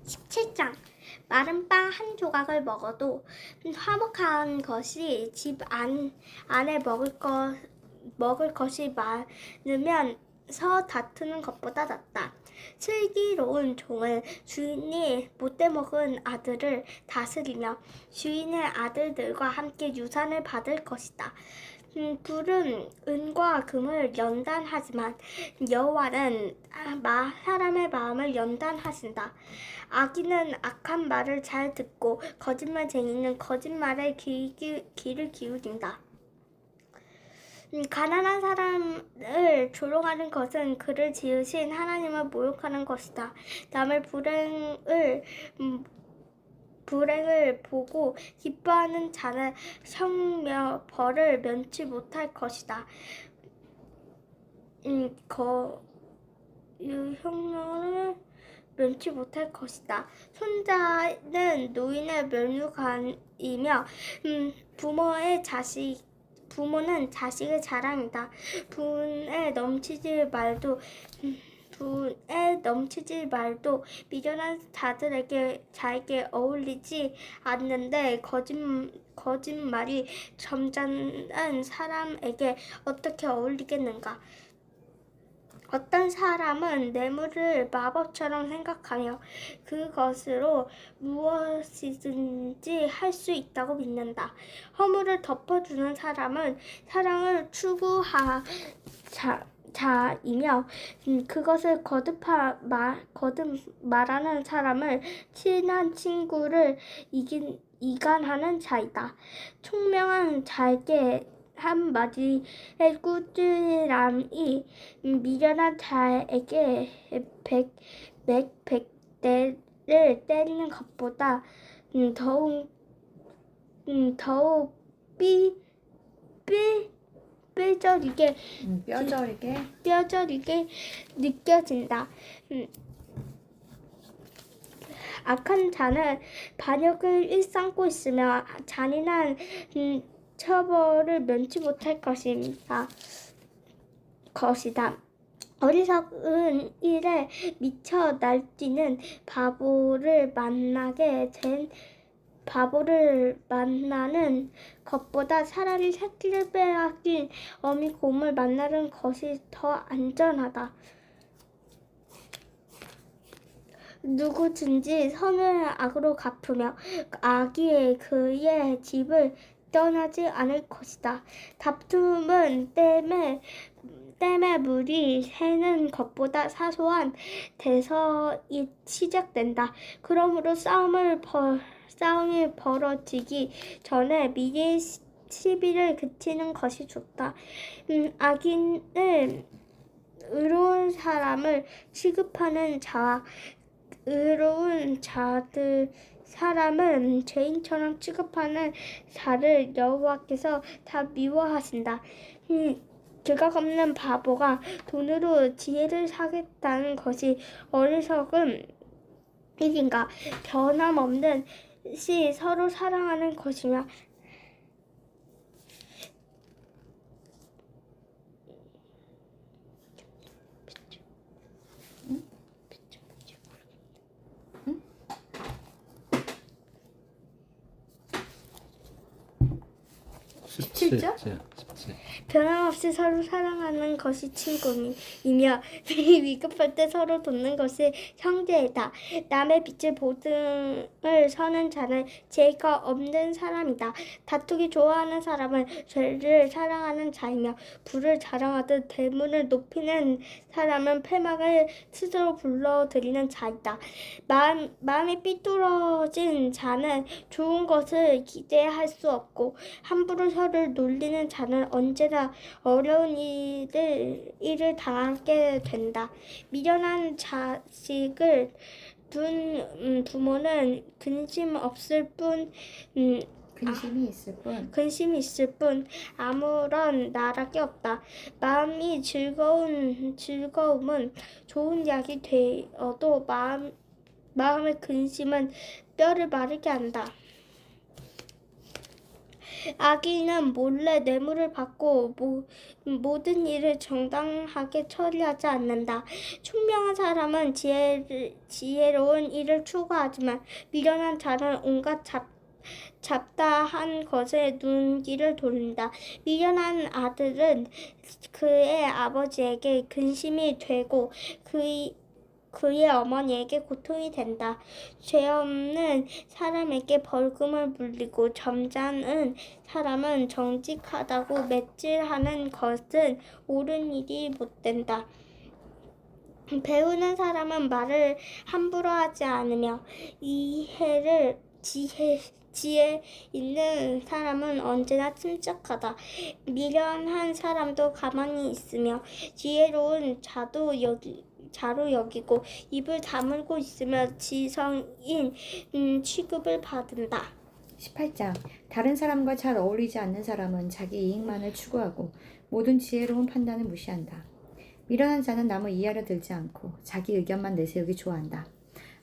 17장 마른 빵 한 조각을 먹어도 화목한 것이 집 안에 먹을 것이 많으면서 다투는 것보다 낫다. 슬기로운 종은 주인이 못돼 먹은 아들을 다스리며 주인의 아들들과 함께 유산을 받을 것이다. 불은 은과 금을 연단하지만 여호와는 사람의 마음을 연단하신다. 악인은 악한 말을 잘 듣고 거짓말쟁이는 거짓말에 귀를 기울인다. 가난한 사람을 조롱하는 것은 그를 지으신 하나님을 모욕하는 것이다. 남의 불행을 보고 기뻐하는 자는 벌을 면치 못할 것이다. 형벌을 면치 못할 것이다. 손자는 노인의 면류관이며 부모는 자식의 자랑이다. 분에 넘치질 말도 미련한 자에게 어울리지 않는데 거짓말이 점잖은 사람에게 어떻게 어울리겠는가? 어떤 사람은 뇌물을 마법처럼 생각하며 그것으로 무엇이든지 할 수 있다고 믿는다. 허물을 덮어주는 사람은 사랑을 추구하 자이며 그것을 거듭 말하는 사람을 친한 친구를 이간하는 자이다. 총명한 자에게 한마디의 꾸지람이 미련한 자에게 백대를 때리는 것보다 더욱 뼈저리게 느껴진다. 악한 자는 반역을 일삼고 있으며 잔인한 처벌을 면치 못할 것이다. 어리석은 일에 미쳐 날뛰는 바보를 만나는 것보다 차라리 새끼를 빼앗긴 어미 곰을 만나는 것이 더 안전하다. 누구든지 선을 악으로 갚으며 악이 그의 집을 떠나지 않을 것이다. 다툼은 댐에 물이 새는 것보다 사소한 데서 시작된다. 그러므로 싸움이 벌어지기 전에 미리 시비를 그치는 것이 좋다. 악인은 의로운 사람을 취급하는 자와 의로운 사람은 죄인처럼 취급하는 자를 여호와께서 다 미워하신다. 지각 없는 바보가 돈으로 지혜를 사겠다는 것이 어리석은 일인가? 변함없는 시 서로 사랑하는 것이며 변함없이 서로 사랑하는 것이 친구이며 위급할 때 서로 돕는 것이 형제이다. 남의 빛을 보등을 서는 자는 죄가 없는 사람이다. 다투기 좋아하는 사람은 죄를 사랑하는 자이며 부를 자랑하듯 대문을 높이는 사람은 패막을 스스로 불러들이는 자이다. 마음이 삐뚤어진 자는 좋은 것을 기대할 수 없고 함부로 서를 놀리는 자는 언제나 어려운 일을 당하게 된다. 미련한 자식을 둔 부모는 근심이 있을 뿐 아무런 나락이 없다. 마음이 즐거움은 좋은 약이 되어도 마음의 근심은 뼈를 마르게 한다. 악인은 몰래 뇌물을 받고 모든 일을 정당하게 처리하지 않는다. 총명한 사람은 지혜로운 일을 추구하지만 미련한 자는 온갖 잡다한 것에 눈길을 돌린다. 미련한 아들은 그의 아버지에게 근심이 되고 그의 어머니에게 고통이 된다. 죄 없는 사람에게 벌금을 물리고 점잖은 사람은 정직하다고 맷질하는 것은 옳은 일이 못 된다. 배우는 사람은 말을 함부로 하지 않으며 지혜 있는 사람은 언제나 침착하다. 미련한 사람도 가만히 있으며 지혜로운 자로 여기고 입을 다물고 있으며 지성인 취급을 받는다. 18장. 다른 사람과 잘 어울리지 않는 사람은 자기 이익만을 추구하고 모든 지혜로운 판단을 무시한다. 미련한 자는 남을 이해하려 들지 않고 자기 의견만 내세우기 좋아한다.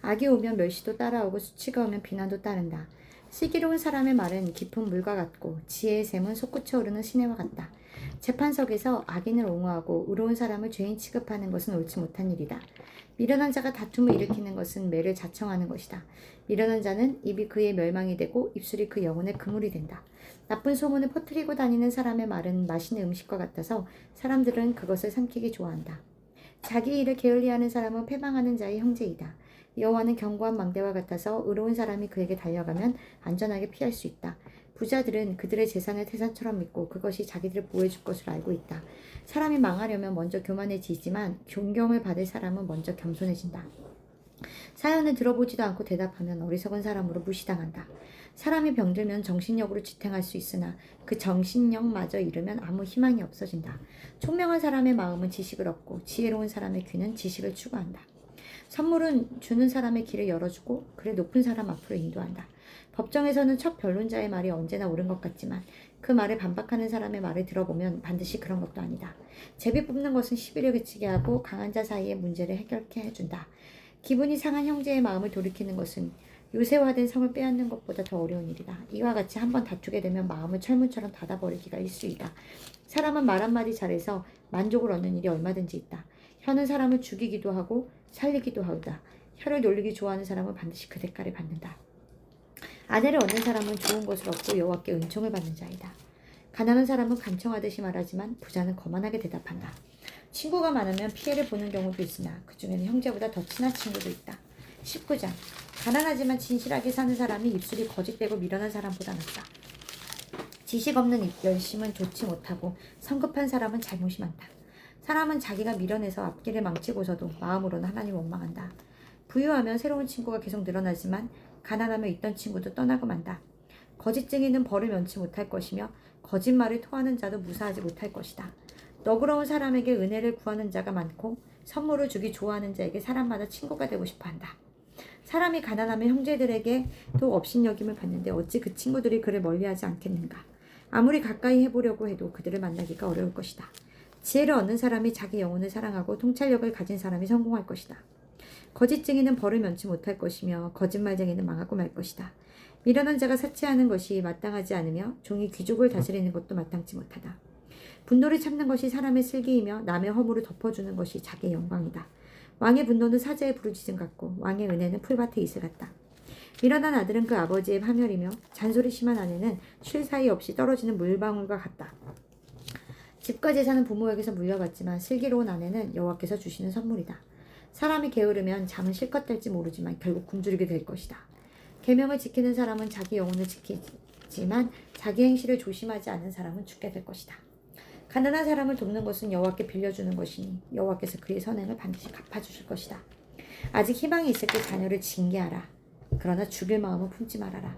악이 오면 멸시도 따라오고 수치가 오면 비난도 따른다. 슬기로운 사람의 말은 깊은 물과 같고 지혜의 샘은 솟구쳐 오르는 시내와 같다. 재판석에서 악인을 옹호하고 의로운 사람을 죄인 취급하는 것은 옳지 못한 일이다. 미련한 자가 다툼을 일으키는 것은 매를 자청하는 것이다. 미련한 자는 입이 그의 멸망이 되고 입술이 그 영혼의 그물이 된다. 나쁜 소문을 퍼뜨리고 다니는 사람의 말은 맛있는 음식과 같아서 사람들은 그것을 삼키기 좋아한다. 자기 일을 게을리하는 사람은 패망하는 자의 형제이다. 여호와는 견고한 망대와 같아서 의로운 사람이 그에게 달려가면 안전하게 피할 수 있다. 부자들은 그들의 재산을 태산처럼 믿고 그것이 자기들을 보호해 줄 것을 알고 있다. 사람이 망하려면 먼저 교만해지지만 존경을 받을 사람은 먼저 겸손해진다. 사연을 들어보지도 않고 대답하면 어리석은 사람으로 무시당한다. 사람이 병들면 정신력으로 지탱할 수 있으나 그 정신력마저 잃으면 아무 희망이 없어진다. 총명한 사람의 마음은 지식을 얻고 지혜로운 사람의 귀는 지식을 추구한다. 선물은 주는 사람의 길을 열어주고 그를 높은 사람 앞으로 인도한다. 법정에서는 첫 변론자의 말이 언제나 옳은 것 같지만 그 말에 반박하는 사람의 말을 들어보면 반드시 그런 것도 아니다. 제비 뽑는 것은 시비를 그치게 하고 강한 자 사이의 문제를 해결케 해준다. 기분이 상한 형제의 마음을 돌이키는 것은 요새화된 성을 빼앗는 것보다 더 어려운 일이다. 이와 같이 한번 다투게 되면 마음을 철문처럼 닫아버리기가 일쑤이다. 사람은 말 한마디 잘해서 만족을 얻는 일이 얼마든지 있다. 혀는 사람을 죽이기도 하고 살리기도 하다. 혀를 놀리기 좋아하는 사람은 반드시 그 대가를 받는다. 아내를 얻는 사람은 좋은 것을 얻고 여호와께 은총을 받는 자이다. 가난한 사람은 간청하듯이 말하지만 부자는 거만하게 대답한다. 친구가 많으면 피해를 보는 경우도 있으나 그 중에는 형제보다 더 친한 친구도 있다. 19장. 가난하지만 진실하게 사는 사람이 입술이 거짓되고 미련한 사람보다 낫다. 지식 없는 열심은 좋지 못하고 성급한 사람은 잘못이 많다. 사람은 자기가 미련해서 앞길을 망치고서도 마음으로는 하나님 원망한다. 부유하면 새로운 친구가 계속 늘어나지만 가난하면 있던 친구도 떠나고 만다. 거짓쟁이는 벌을 면치 못할 것이며 거짓말을 토하는 자도 무사하지 못할 것이다. 너그러운 사람에게 은혜를 구하는 자가 많고 선물을 주기 좋아하는 자에게 사람마다 친구가 되고 싶어한다. 사람이 가난하면 형제들에게 또 업신여김을 받는데 어찌 그 친구들이 그를 멀리하지 않겠는가. 아무리 가까이 해보려고 해도 그들을 만나기가 어려울 것이다. 지혜를 얻는 사람이 자기 영혼을 사랑하고 통찰력을 가진 사람이 성공할 것이다. 거짓쟁이는 벌을 면치 못할 것이며 거짓말쟁이는 망하고 말 것이다. 미련한 자가 사치하는 것이 마땅하지 않으며 종이 귀족을 다스리는 것도 마땅치 못하다. 분노를 참는 것이 사람의 슬기이며 남의 허물을 덮어주는 것이 자기의 영광이다. 왕의 분노는 사자의 부르짖음 같고 왕의 은혜는 풀밭의 이슬 같다. 미련한 아들은 그 아버지의 파멸이며 잔소리 심한 아내는 쉴 사이 없이 떨어지는 물방울과 같다. 집과 재산은 부모에게서 물려받지만 슬기로운 아내는 여호와께서 주시는 선물이다. 사람이 게으르면 잠은 실컷 잘 모르지만 결국 굶주리게 될 것이다. 계명을 지키는 사람은 자기 영혼을 지키지만 자기 행실을 조심하지 않는 사람은 죽게 될 것이다. 가난한 사람을 돕는 것은 여호와께 빌려주는 것이니 여호와께서 그의 선행을 반드시 갚아주실 것이다. 아직 희망이 있을 때 자녀를 징계하라. 그러나 죽일 마음은 품지 말아라.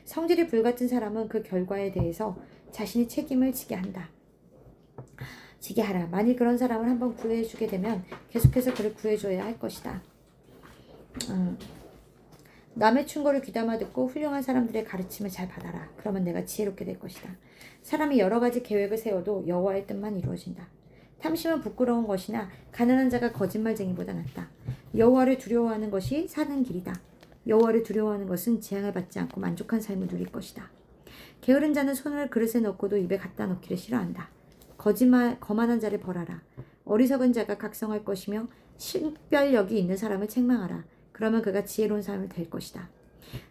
성질이 불같은 사람은 그 결과에 대해서 자신이 책임을 지게 하라. 만일 그런 사람을 한번 구해주게 되면 계속해서 그를 구해줘야 할 것이다. 남의 충고를 귀담아 듣고 훌륭한 사람들의 가르침을 잘 받아라. 그러면 내가 지혜롭게 될 것이다. 사람이 여러 가지 계획을 세워도 여호와의 뜻만 이루어진다. 탐심은 부끄러운 것이나 가난한 자가 거짓말쟁이보다 낫다. 여호와를 두려워하는 것이 사는 길이다. 여호와를 두려워하는 것은 재앙을 받지 않고 만족한 삶을 누릴 것이다. 게으른 자는 손을 그릇에 넣고도 입에 갖다 넣기를 싫어한다. 거만한 자를 벌하라. 어리석은 자가 각성할 것이며 신별력이 있는 사람을 책망하라. 그러면 그가 지혜로운 사람이 될 것이다.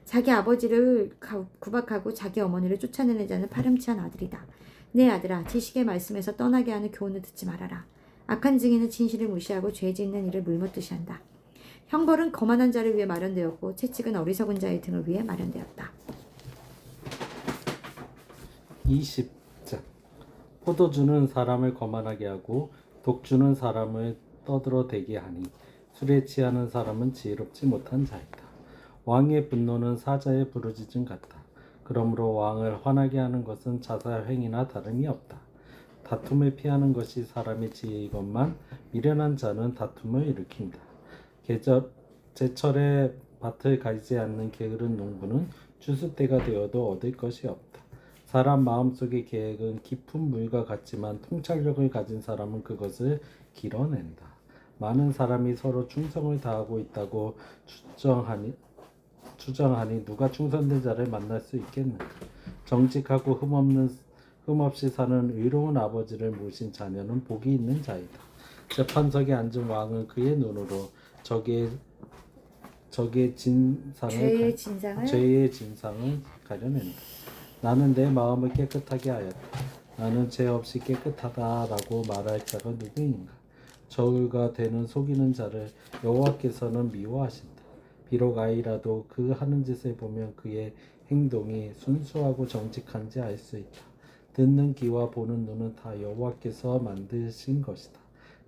자기 아버지를 구박하고 자기 어머니를 쫓아내는 자는 파렴치한 아들이다. 내 아들아, 지식의 말씀에서 떠나게 하는 교훈을 듣지 말아라. 악한 증인은 진실을 무시하고 죄 짓는 일을 물못듯이 한다. 형벌은 거만한 자를 위해 마련되었고 채찍은 어리석은 자의 등을 위해 마련되었다. 20장. 포도주는 사람을 거만하게 하고 독주는 사람을 떠들어대게 하니 술에 취하는 사람은 지혜롭지 못한 자이다. 왕의 분노는 사자의 부르짖음 같다. 그러므로 왕을 화나게 하는 것은 자살 행위나 다름이 없다. 다툼을 피하는 것이 사람의 지혜이건만 미련한 자는 다툼을 일으킨다. 제철에 밭을 갈지 않는 게으른 농부는 추수 때가 되어도 얻을 것이 없다. 사람 마음속의 계획은 깊은 물과 같지만 통찰력을 가진 사람은 그것을 길어낸다. 많은 사람이 서로 충성을 다하고 있다고 추정하니 누가 충성된 자를 만날 수 있겠는가? 정직하고 흠없이 사는 의로운 아버지를 모신 자녀는 복이 있는 자이다. 재판석에 앉은 왕은 그의 눈으로 죄의 진상을 가려낸다. 나는 내 마음을 깨끗하게 하였다. 나는 죄 없이 깨끗하다라고 말할 자가 누구인가? 저울과 되는 속이는 자를 여호와께서는 미워하신다. 비록 아이라도 그 하는 짓을 보면 그의 행동이 순수하고 정직한지 알 수 있다. 듣는 귀와 보는 눈은 다 여호와께서 만드신 것이다.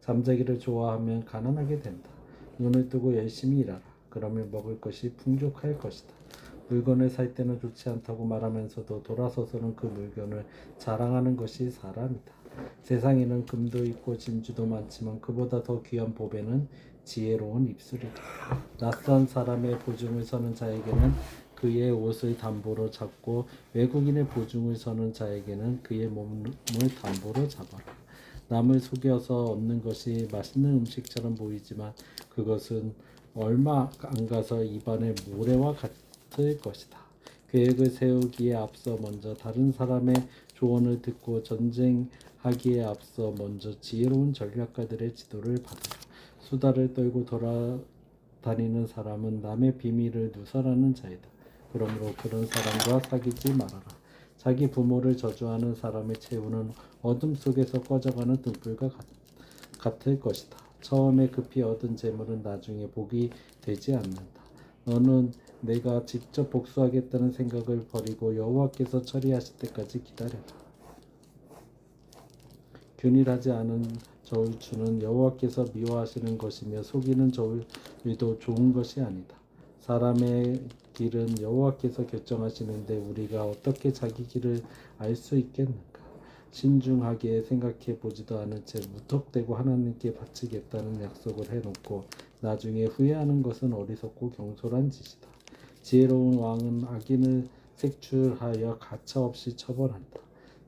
잠자기를 좋아하면 가난하게 된다. 눈을 뜨고 열심히 일하라. 그러면 먹을 것이 풍족할 것이다. 물건을 살 때는 좋지 않다고 말하면서도 돌아서서는 그 물건을 자랑하는 것이 사람이다. 세상에는 금도 있고 진주도 많지만 그보다 더 귀한 보배는 지혜로운 입술이다. 낯선 사람의 보증을 서는 자에게는 그의 옷을 담보로 잡고 외국인의 보증을 서는 자에게는 그의 몸을 담보로 잡아라. 남을 속여서 얻는 것이 맛있는 음식처럼 보이지만 그것은 얼마 안 가서 입안의 모래와 같을 것이다. 계획을 세우기에 앞서 먼저 다른 사람의 조언을 듣고 전쟁하기에 앞서 먼저 지혜로운 전략가들의 지도를 받아라. 수다를 떨고 돌아다니는 사람은 남의 비밀을 누설하는 자이다. 그러므로 그런 사람과 사귀지 말아라. 자기 부모를 저주하는 사람의 최후는 어둠 속에서 꺼져가는 등불과 같을 것이다. 처음에 급히 얻은 재물은 나중에 복이 되지 않는다. 너는 내가 직접 복수하겠다는 생각을 버리고 여호와께서 처리하실 때까지 기다려라. 균일하지 않은 저울추는 여호와께서 미워하시는 것이며 속이는 저울도 좋은 것이 아니다. 사람의 길은 여호와께서 결정하시는데 우리가 어떻게 자기 길을 알 수 있겠는가? 신중하게 생각해 보지도 않은 채 무턱대고 하나님께 바치겠다는 약속을 해놓고 나중에 후회하는 것은 어리석고 경솔한 짓이다. 지혜로운 왕은 악인을 색출하여 가차없이 처벌한다.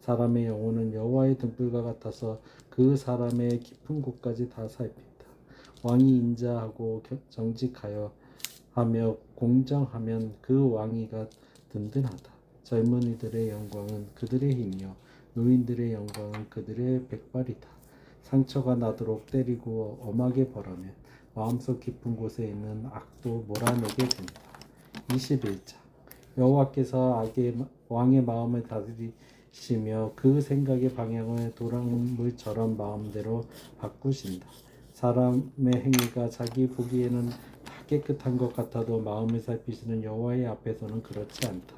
사람의 영혼은 여호와의 등불과 같아서 그 사람의 깊은 곳까지 다 살핀다. 왕이 인자하고 정직하여 하며 공정하면 그 왕위가 든든하다. 젊은이들의 영광은 그들의 힘이요 노인들의 영광은 그들의 백발이다. 상처가 나도록 때리고 엄하게 벌하면 마음속 깊은 곳에 있는 악도 몰아내게 된다. 21장. 여호와께서 왕의 마음을 다스리시며 그 생각의 방향을 도랑물처럼 마음대로 바꾸신다. 사람의 행위가 자기 보기에는 다 깨끗한 것 같아도 마음을 살피시는 여호와의 앞에서는 그렇지 않다.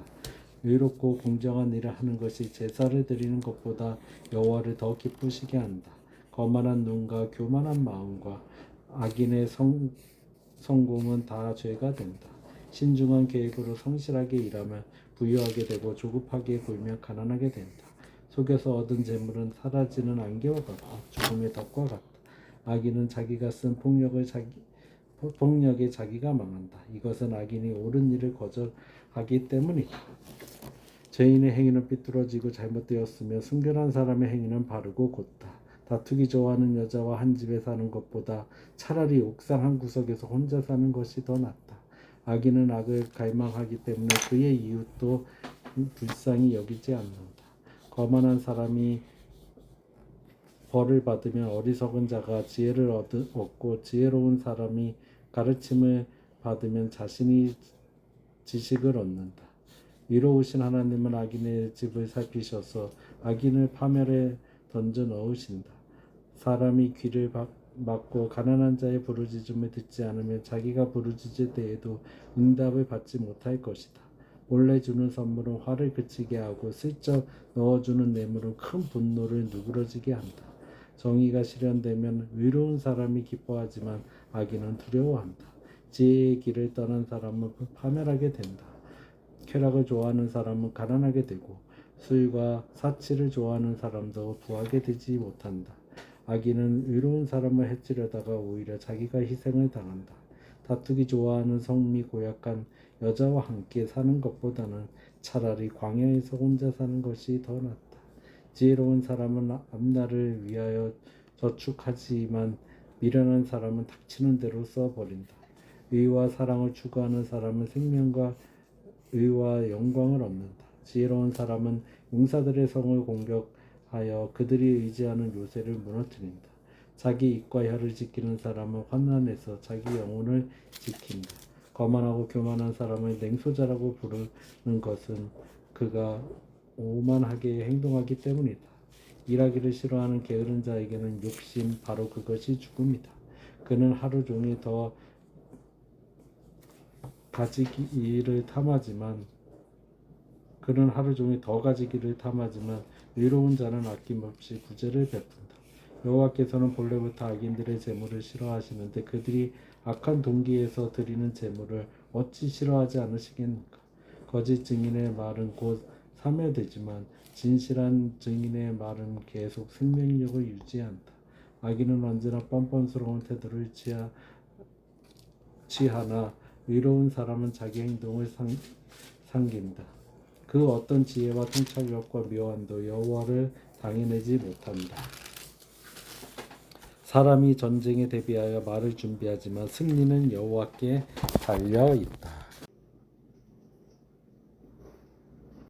의롭고 공정한 일을 하는 것이 제사를 드리는 것보다 여호와를 더 기쁘시게 한다. 거만한 눈과 교만한 마음과 악인의 성공은 다 죄가 된다. 신중한 계획으로 성실하게 일하면 부유하게 되고 조급하게 굴면 가난하게 된다. 속여서 얻은 재물은 사라지는 안개와 같고 죽음의 덕과 같다. 악인은 자기가 쓴 폭력에 자기가 망한다. 이것은 악인이 옳은 일을 거절하기 때문이다. 죄인의 행위는 삐뚤어지고 잘못되었으며 순결한 사람의 행위는 바르고 곧다. 다투기 좋아하는 여자와 한 집에 사는 것보다 차라리 옥상 한 구석에서 혼자 사는 것이 더 낫다. 악인은 악을 갈망하기 때문에 그의 이웃도 불쌍히 여기지 않는다. 거만한 사람이 벌을 받으면 어리석은 자가 지혜를 얻고 지혜로운 사람이 가르침을 받으면 자신이 지식을 얻는다. 위로우신 하나님은 악인의 집을 살피셔서 악인을 파멸에 던져 넣으신다. 사람이 귀를 막고 가난한 자의 부르짖음을 듣지 않으면 자기가 부르짖을 때에도 응답을 받지 못할 것이다. 몰래 주는 선물은 화를 그치게 하고 슬쩍 넣어주는 뇌물은 큰 분노를 누그러지게 한다. 정의가 실현되면 의로운 사람이 기뻐하지만 악인은 두려워한다. 지혜의 길을 떠난 사람은 파멸하게 된다. 쾌락을 좋아하는 사람은 가난하게 되고 술과 사치를 좋아하는 사람도 부하게 되지 못한다. 악인은 의로운 사람을 해치려다가 오히려 자기가 희생을 당한다. 다투기 좋아하는 성미 고약한 여자와 함께 사는 것보다는 차라리 광야에서 혼자 사는 것이 더 낫다. 지혜로운 사람은 앞날을 위하여 저축하지만 미련한 사람은 닥치는 대로 써버린다. 의와 사랑을 추구하는 사람은 생명과 의와 영광을 얻는다. 지혜로운 사람은 용사들의 성을 공격하여 그들이 의지하는 요새를 무너뜨린다. 자기 입과 혀를 지키는 사람은 환난에서 자기 영혼을 지킨다. 거만하고 교만한 사람을 냉소자라고 부르는 것은 그가 오만하게 행동하기 때문이다. 일하기를 싫어하는 게으른 자에게는 욕심, 바로 그것이 죽음이다. 그는 하루 종일 더 가지기를 탐하지만 의로운 자는 아낌없이 구제를 베푼다. 여호와께서는 본래부터 악인들의 재물을 싫어하시는데 그들이 악한 동기에서 드리는 재물을 어찌 싫어하지 않으시겠는가. 거짓 증인의 말은 곧 사멸되지만 진실한 증인의 말은 계속 생명력을 유지한다. 악인은 언제나 뻔뻔스러운 태도를 취하나 의로운 사람은 자기 행동을 삼긴다. 그 어떤 지혜와 통찰력과 묘안도 여호와를 당해내지 못한다. 사람이 전쟁에 대비하여 말을 준비하지만 승리는 여호와께 달려 있다.